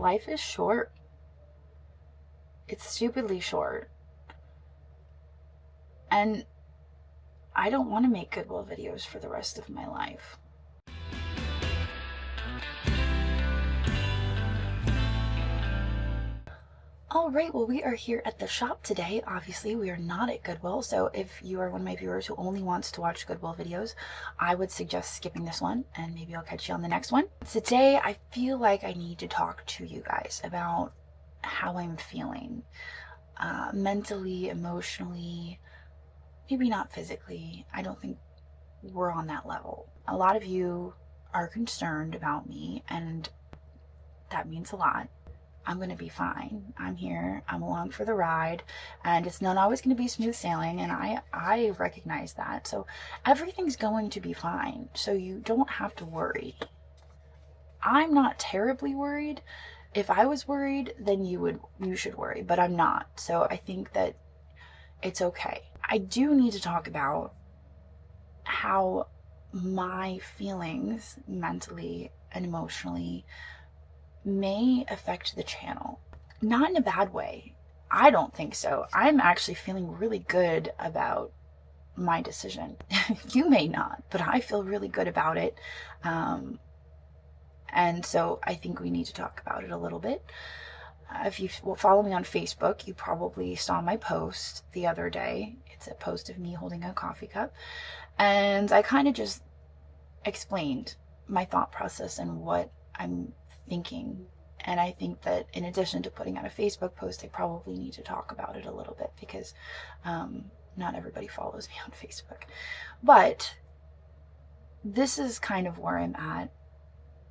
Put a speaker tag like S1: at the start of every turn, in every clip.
S1: Life is short. It's stupidly short. And I don't want to make Goodwill videos for the rest of my life. Alright, well, we are here at the shop today. Obviously, we are not at Goodwill, so if you are one of my viewers who only wants to watch Goodwill videos, I would suggest skipping this one, and maybe I'll catch you on the next one. Today, I feel like I need to talk to you guys about how I'm feeling. Mentally, emotionally, maybe not physically. I don't think we're on that level. A lot of you are concerned about me, and that means a lot. I'm going to be fine. I'm here. I'm along for the ride, and it's not always going to be smooth sailing, and I recognize that. So everything's going to be fine. So you don't have to worry. I'm not terribly worried. If I was worried, then you should worry, but I'm not. So I think that it's okay. I do need to talk about how my feelings mentally and emotionally may affect the channel. Not in a bad way. I don't think so. I'm actually feeling really good about my decision. You may not, but I feel really good about it. And so I think we need to talk about it a little bit. If you follow me on Facebook, you probably saw my post the other day. It's a post of me holding a coffee cup. And I kind of just explained my thought process and what I'm thinking. And I think that in addition to putting out a Facebook post, I probably need to talk about it a little bit because not everybody follows me on Facebook. But this is kind of where I'm at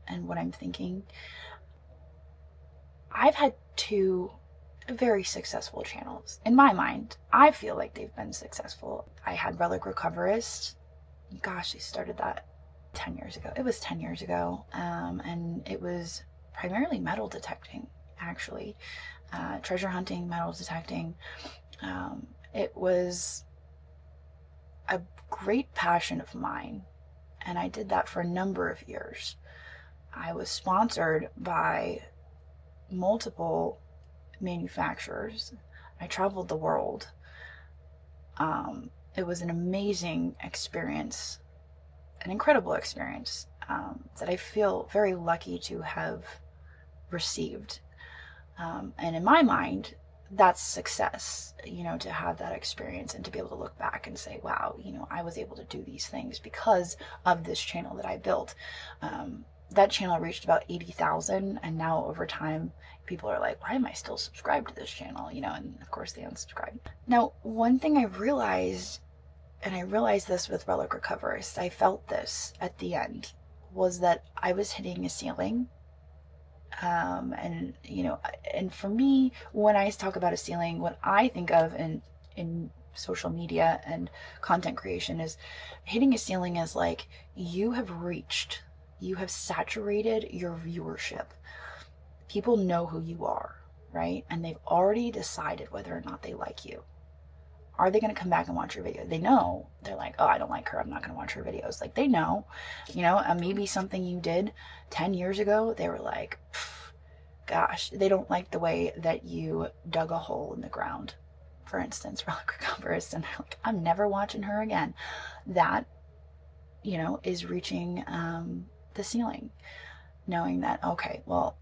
S1: and what I'm thinking. I've had two very successful channels. In my mind, I feel like they've been successful. I had Relic Recoverist. Gosh, they started that 10 years ago. It was 10 years ago. And it was primarily metal detecting, actually. Treasure hunting, metal detecting. It was a great passion of mine. And I did that for a number of years. I was sponsored by multiple manufacturers. I traveled the world. It was an amazing experience, an incredible experience that I feel very lucky to have received. And in my mind, that's success, to have that experience and to be able to look back and say, wow, I was able to do these things because of this channel that I built. That channel reached about 80,000, and now over time, people are like, why am I still subscribed to this channel? And of course they unsubscribe. Now, one thing I realized, and I realized this with Relic Recoverist, I felt this at the end, was that I was hitting a ceiling. And for me, when I talk about a ceiling, what I think of in social media and content creation is hitting a ceiling is like you have saturated your viewership. People know who you are, right? And they've already decided whether or not they like you. Are they going to come back and watch your video? They know. They're like, oh, I don't like her. I'm not going to watch her videos. Like, they know, maybe something you did 10 years ago, they were like, gosh, they don't like the way that you dug a hole in the ground. For instance, Relic Recoverist, and they're like, I'm never watching her again. That, is reaching the ceiling. Knowing that, okay, well,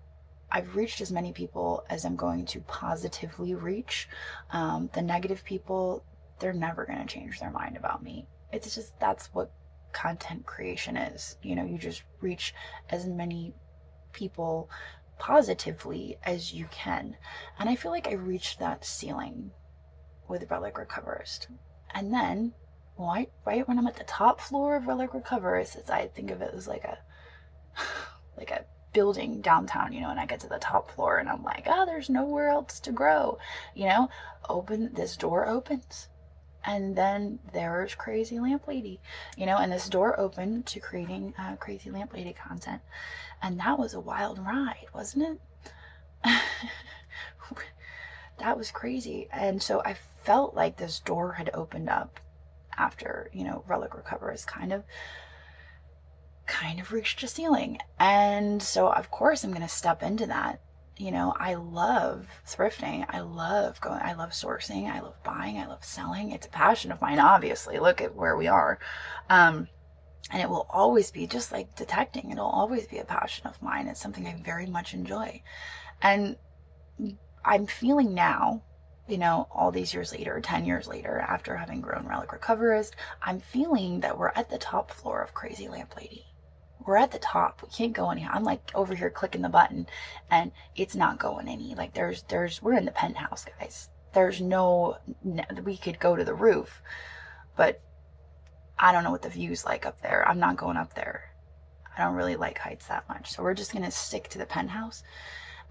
S1: I've reached as many people as I'm going to positively reach. The negative people, they're never going to change their mind about me. It's just, that's what content creation is. You just reach as many people positively as you can. And I feel like I reached that ceiling with Relic Recoverist. And then, right when I'm at the top floor of Relic Recoverist, I think of it as like a building downtown, and I get to the top floor and I'm like, oh, there's nowhere else to grow, this door opens, and then there's Crazy Lamp Lady, and this door opened to creating Crazy Lamp Lady content, and that was a wild ride, wasn't it? That was crazy. And so I felt like this door had opened up after, Relic Recoverist kind of reached a ceiling. And so of course I'm going to step into that You know, I love thrifting. I love sourcing. I love buying. I love selling. It's a passion of mine, obviously. Look at where we are. And it will always be, just like detecting, it'll always be a passion of mine. It's something I very much enjoy. And I'm feeling now, you know, all these years later, 10 years later, after having grown Relic Recoverist, I'm feeling that we're at the top floor of Crazy Lamp Lady. We're at the top. We can't go any higher. I'm like over here clicking the button and it's not going any. Like we're in the penthouse, guys. There's no, we could go to the roof, but I don't know what the view's like up there. I'm not going up there. I don't really like heights that much. So we're just going to stick to the penthouse.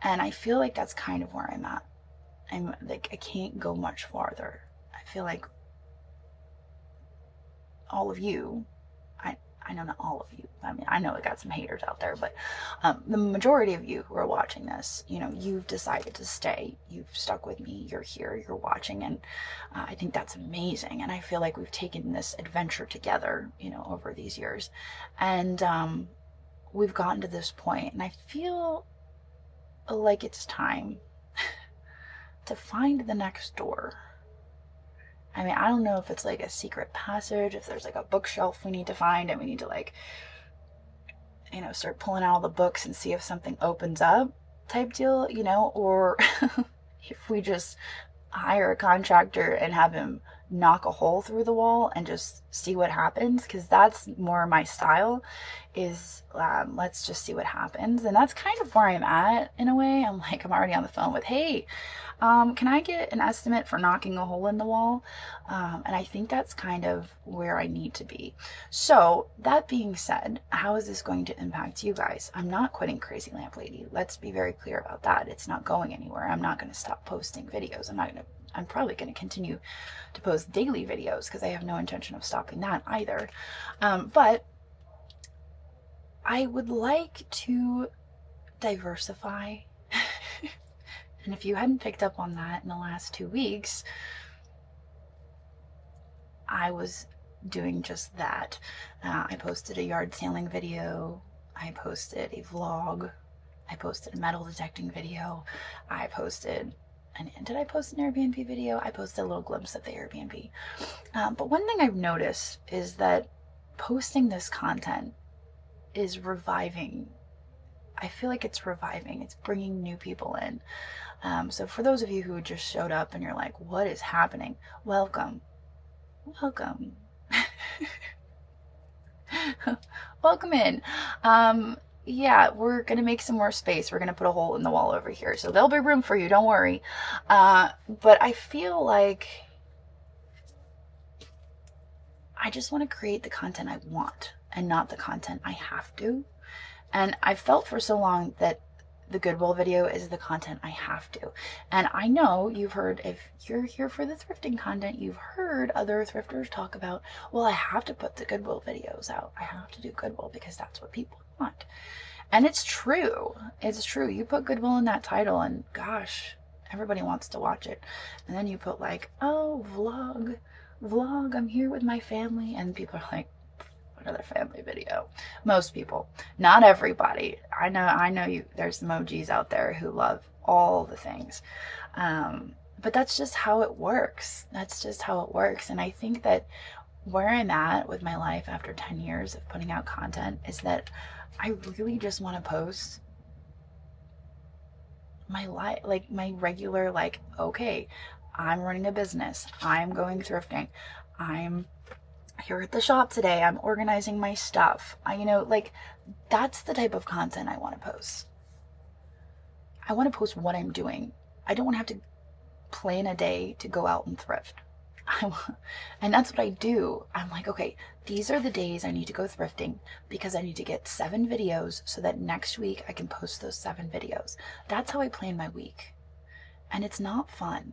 S1: And I feel like that's kind of where I'm at. I'm like, I can't go much farther. I feel like all of you, I know not all of you. I mean, I know I got some haters out there, but the majority of you who are watching this, you know, you've decided to stay. You've stuck with me. You're here. You're watching. And I think that's amazing. And I feel like we've taken this adventure together, you know, over these years. And we've gotten to this point. And I feel like it's time to find the next door. I mean, I don't know if it's like a secret passage, if there's like a bookshelf we need to find and we need to like, you know, start pulling out all the books and see if something opens up type deal, you know, or if we just hire a contractor and have him knock a hole through the wall and just see what happens, because that's more my style, is let's just see what happens. And that's kind of where I'm at in a way. I'm like, I'm already on the phone with, hey, can I get an estimate for knocking a hole in the wall? And I think that's kind of where I need to be. So that being said, how is this going to impact you guys? I'm not quitting Crazy Lamp Lady. Let's be very clear about that. It's not going anywhere. I'm not going to stop posting videos. I'm probably going to continue to post daily videos because I have no intention of stopping that either. But I would like to diversify. And if you hadn't picked up on that in the last 2 weeks, I was doing just that. I posted a yard sailing video. I posted a vlog. I posted a metal detecting video. I posted, and did I post an Airbnb video? I posted a little glimpse of the Airbnb. But one thing I've noticed is that posting this content is reviving. I feel like it's reviving. It's bringing new people in. So for those of you who just showed up and you're like, what is happening? Welcome. Welcome. Welcome in. Yeah, we're going to make some more space. We're going to put a hole in the wall over here. So there'll be room for you. Don't worry. But I feel like I just want to create the content I want and not the content I have to. And I felt for so long that the Goodwill video is the content I have to. And I know you've heard, if you're here for the thrifting content, you've heard other thrifters talk about, well, I have to put the Goodwill videos out. I have to do Goodwill because that's what people want. And it's true. It's true. You put Goodwill in that title and gosh, everybody wants to watch it. And then you put like, oh, vlog, I'm here with my family. And people are like, another family video. Most people, not everybody. I know you, there's emojis out there who love all the things. But that's just how it works. That's just how it works. And I think that where I'm at with my life after 10 years of putting out content is that I really just want to post my life, like my regular, like, okay, I'm running a business. I'm going thrifting. I'm here at the shop today. I'm organizing my stuff. Like that's the type of content I want to post. I want to post what I'm doing. I don't want to have to plan a day to go out and thrift. And that's what I do. I'm like, okay, these are the days I need to go thrifting because I need to get 7 videos so that next week I can post those 7 videos. That's how I plan my week. And it's not fun.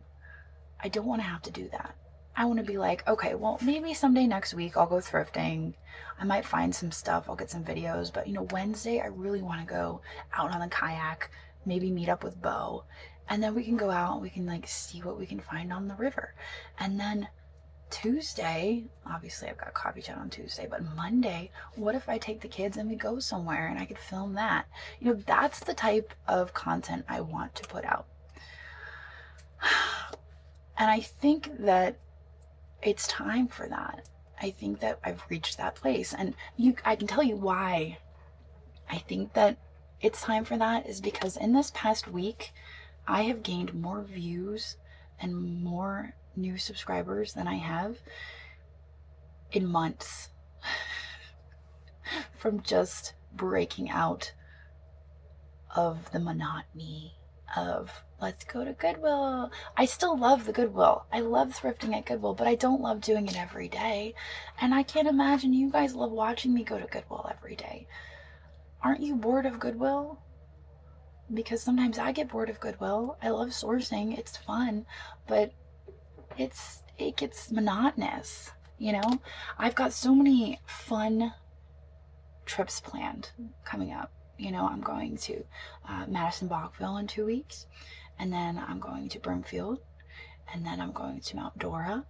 S1: I don't want to have to do that. I want to be like, okay, well, maybe someday next week I'll go thrifting. I might find some stuff. I'll get some videos. But, Wednesday I really want to go out on the kayak, maybe meet up with Bo. And then we can go out and we can like see what we can find on the river. And then Tuesday, obviously I've got coffee chat on Tuesday, but Monday, what if I take the kids and we go somewhere and I could film that? You know, that's the type of content I want to put out. And I think that it's time for that. I think that I've reached that place. And I can tell you why I think that it's time for that is because in this past week, I have gained more views and more new subscribers than I have in months from just breaking out of the monotony of let's go to Goodwill. I still love the Goodwill. I love thrifting at Goodwill, but I don't love doing it every day. And I can't imagine you guys love watching me go to Goodwill every day. Aren't you bored of Goodwill? Because sometimes I get bored of Goodwill. I love sourcing. It's fun, but it gets monotonous, you know? I've got so many fun trips planned coming up. You know, I'm going to Madison Bogville in 2 weeks, and then I'm going to Broomfield, and then I'm going to Mount Dora,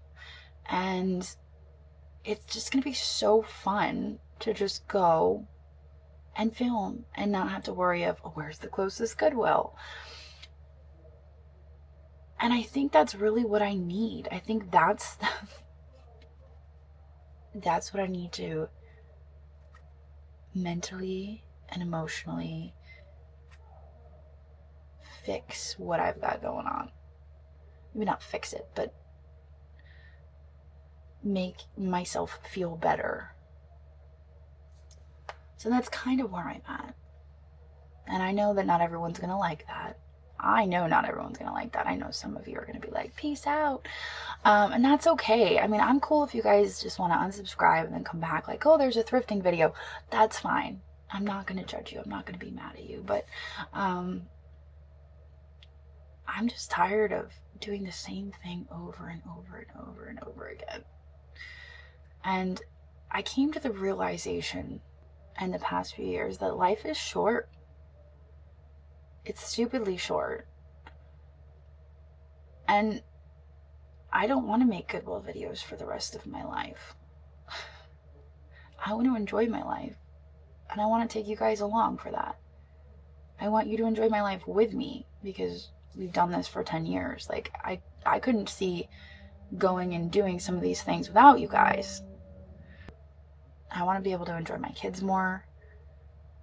S1: and it's just going to be so fun to just go and film and not have to worry of, oh, where's the closest Goodwill? And I think that's really what I need. I think that's what I need to mentally and emotionally fix what I've got going on. Maybe not fix it, but make myself feel better. So that's kind of where I'm at. And I know that not everyone's going to like that. I know not everyone's going to like that. I know some of you are going to be like, peace out. And that's okay. I mean, I'm cool if you guys just want to unsubscribe and then come back like, oh, there's a thrifting video. That's fine. I'm not going to judge you. I'm not going to be mad at you. But I'm just tired of doing the same thing over and over and over and over again. And I came to the realization in the past few years that life is short. It's stupidly short. And I don't want to make Goodwill videos for the rest of my life. I want to enjoy my life. And I want to take you guys along for that. I want you to enjoy my life with me because we've done this for 10 years. Like, I couldn't see going and doing some of these things without you guys. I want to be able to enjoy my kids more.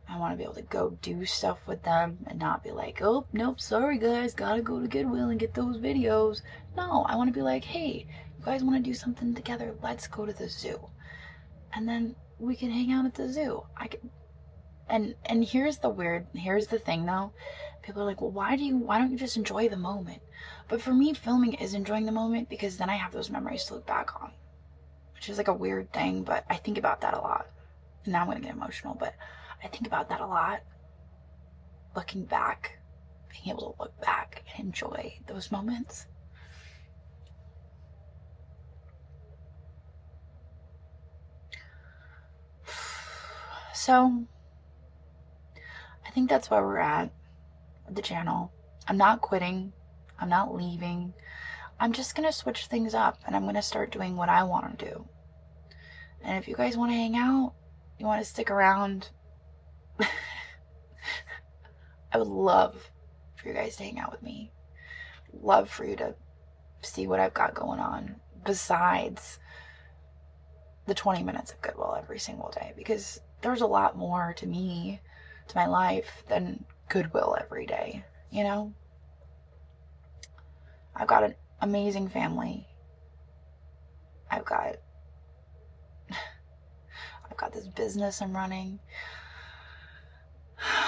S1: I want to be able to go do stuff with them and not be like, oh, nope, sorry guys, gotta go to Goodwill and get those videos. No, I want to be like, hey, you guys want to do something together? Let's go to the zoo. And then we can hang out at the zoo. And here's the thing though. People are like, well, why don't you just enjoy the moment? But for me, filming is enjoying the moment because then I have those memories to look back on. Which is like a weird thing, but I think about that a lot. And now I'm going to get emotional, but I think about that a lot. Looking back, being able to look back and enjoy those moments. So, I think that's where we're at with the channel. I'm not quitting. I'm not leaving. I'm just going to switch things up and I'm going to start doing what I want to do. And if you guys want to hang out, you want to stick around, I would love for you guys to hang out with me. Love for you to see what I've got going on besides the 20 minutes of Goodwill every single day, because there's a lot more to me, to my life, than Goodwill every day, you know? I've got an amazing family. I've got this business I'm running.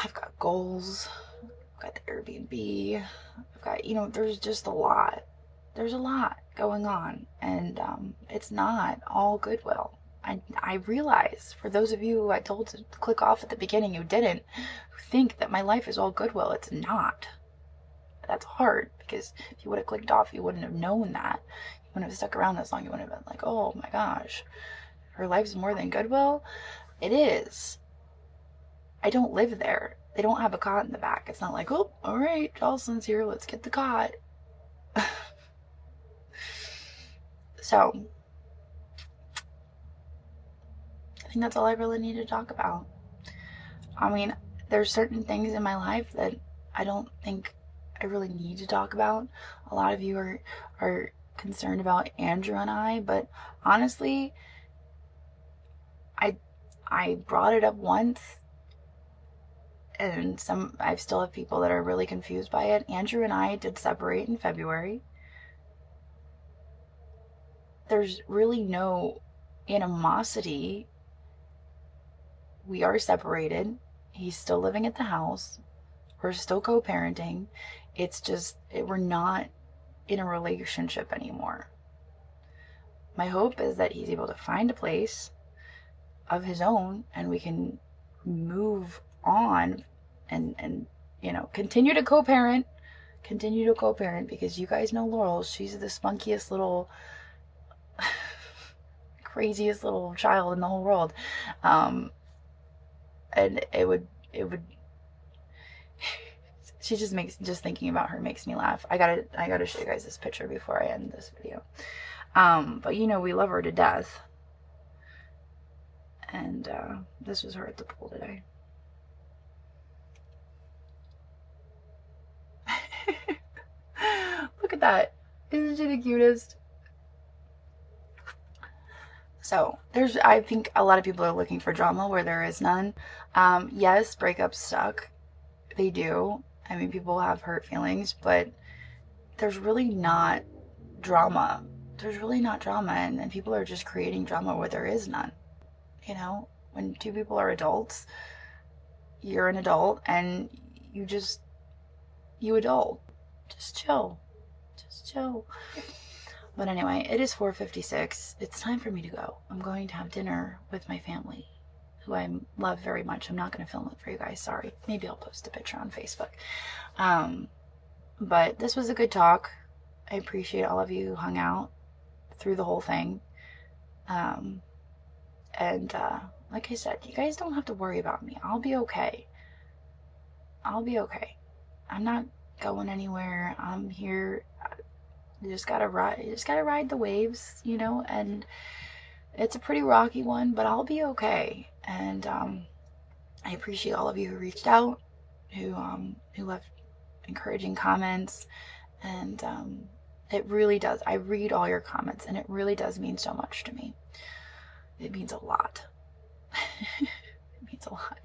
S1: I've got goals. I've got the Airbnb. I've got, you know, there's just a lot. There's a lot going on. And it's not all Goodwill. I realize, for those of you who I told to click off at the beginning who didn't, who think that my life is all Goodwill, it's not. That's hard, because if you would have clicked off, you wouldn't have known that. You wouldn't have stuck around this long. You wouldn't have been like, oh my gosh, her life's more than Goodwill. It is. I don't live there. They don't have a cot in the back. It's not like, oh, all right, Jocelyn's here, let's get the cot. So, think that's all I really need to talk about. I mean, there's certain things in my life that I don't think I really need to talk about. A lot of you are concerned about Andrew and I, but honestly, I brought it up once, and I still have people that are really confused by it. Andrew and I did separate in February. There's really no animosity. We are separated. He's still living at the house. We're still co-parenting. It's just, we're not in a relationship anymore. My hope is that he's able to find a place of his own and we can move on and continue to co-parent because you guys know Laurel. She's the spunkiest little craziest little child in the whole world. And it would she just thinking about her makes me laugh. I gotta show you guys this picture before I end this video. But we love her to death. And this was her at the pool today. Look at that. Isn't she the cutest? So I think a lot of people are looking for drama where there is none. Yes, breakups suck. They do. I mean, people have hurt feelings, but there's really not drama. There's really not drama, and people are just creating drama where there is none. When two people are adults, you're an adult, and you adult. Just chill. But anyway, it is 4:56. It's time for me to go. I'm going to have dinner with my family, who I love very much. I'm not going to film it for you guys. Sorry. Maybe I'll post a picture on Facebook. But this was a good talk. I appreciate all of you who hung out through the whole thing. Like I said, you guys don't have to worry about me. I'll be okay. I'm not going anywhere. I'm here. You just gotta ride the waves, and it's a pretty rocky one, but I'll be okay. And I appreciate all of you who reached out, who left encouraging comments, and it really does. I read all your comments, and it really does mean so much to me. It means a lot. It means a lot.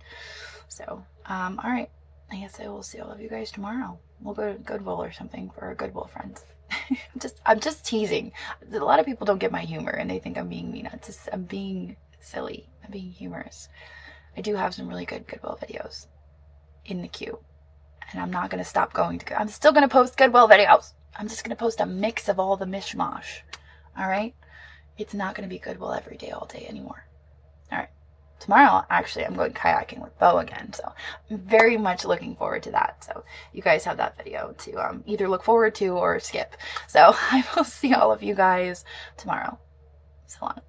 S1: So, all right. I guess I will see all of you guys tomorrow. We'll go to Goodwill or something for our Goodwill friends. I'm just teasing. A lot of people don't get my humor and they think I'm being mean. I'm being silly. I'm being humorous. I do have some really good Goodwill videos in the queue. And I'm not going to stop going to I'm still going to post Goodwill videos. I'm just going to post a mix of all the mishmash. All right? It's not going to be Goodwill every day, all day anymore. All right. Tomorrow, actually, I'm going kayaking with Bo again, so I'm very much looking forward to that. So you guys have that video to either look forward to or skip. So I will see all of you guys tomorrow. So long.